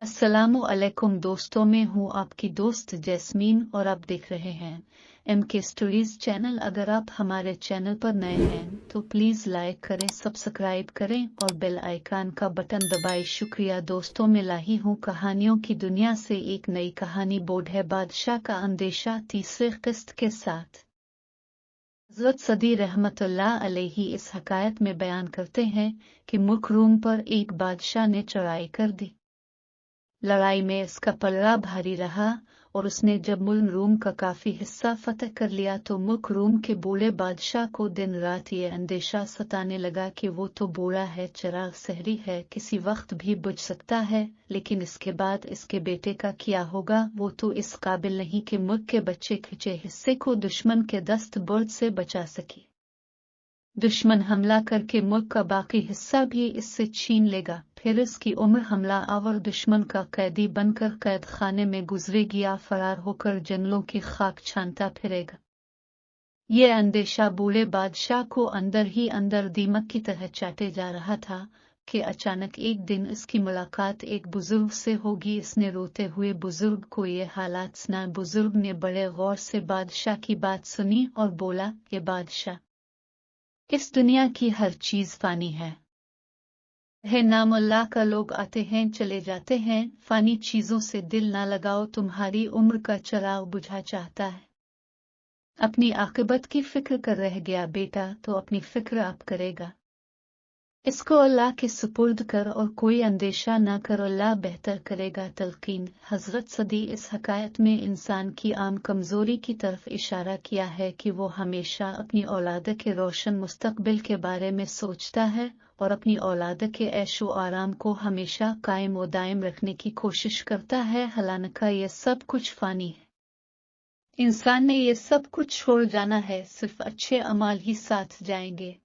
अस्सलामु अलैकुम दोस्तों, मैं हूँ आपकी दोस्त जैस्मीन और आप देख रहे हैं MK स्टोरीज चैनल। अगर आप हमारे चैनल पर नए हैं तो प्लीज़ लाइक करें, सब्सक्राइब करें और बेल आइकन का बटन दबाएं। शुक्रिया दोस्तों, मैं लाई हूँ कहानियों की दुनिया से एक नई कहानी। बूढ़े बादशाह का अंदेशा, तीसरे किस्त के साथ। हज़रत सदी रहमतुल्लाह अलैहि इस हकायत में बयान करते हैं कि मुल्क रूम पर एक बादशाह ने चढ़ाई कर दी। लड़ाई में इसका पलड़ा भारी रहा और उसने जब मुल्क रूम का काफी हिस्सा फतह कर लिया तो मुल्क रूम के बूढ़े बादशाह को दिन रात ये अंदेशा सताने लगा कि वो तो बूढ़ा है, चिराग सहरी है, किसी वक्त भी बुझ सकता है, लेकिन इसके बाद इसके बेटे का क्या होगा? वो तो इस काबिल नहीं कि मुल्क के बच्चे खिंचे हिस्से को दुश्मन के दस्त बुर्द से बचा सके। दुश्मन हमला करके मुल्क का बाकी हिस्सा भी इससे छीन लेगा, फिर इसकी उम्र हमला आवर दुश्मन का कैदी बनकर कैद खाने में गुजरेगी या फरार होकर जंगलों की खाक छानता फिरेगा। ये अंदेशा बूढ़े बादशाह को अंदर ही अंदर दीमक की तरह चाटे जा रहा था कि अचानक एक दिन इसकी मुलाकात एक बुजुर्ग से होगी। इसने रोते हुए बुजुर्ग को ये हालात सुना। बुजुर्ग ने बड़े गौर से बादशाह की बात सुनी और बोला, ये बादशाह, इस दुनिया की हर चीज फानी है नाम अल्लाह का, लोग आते हैं चले जाते हैं, फानी चीजों से दिल ना लगाओ। तुम्हारी उम्र का चिराग बुझा चाहता है, अपनी आकिबत की फिक्र कर रह गया बेटा, तो अपनी फिक्र आप करेगा। इसको अल्लाह के सुपुर्द कर और कोई अंदेशा ना कर, अल्लाह बेहतर करेगा। तलकीन। हजरत सदी इस हकायत में इंसान की आम कमजोरी की तरफ इशारा किया है कि वो हमेशा अपनी औलाद के रोशन मुस्तकबिल के बारे में सोचता है और अपनी औलाद के ऐशो आराम को हमेशा कायम व दायम रखने की कोशिश करता है। हालांकि ये सब कुछ फानी है, इंसान ने ये सब कुछ छोड़ जाना है, सिर्फ अच्छे अमाल ही साथ जाएंगे।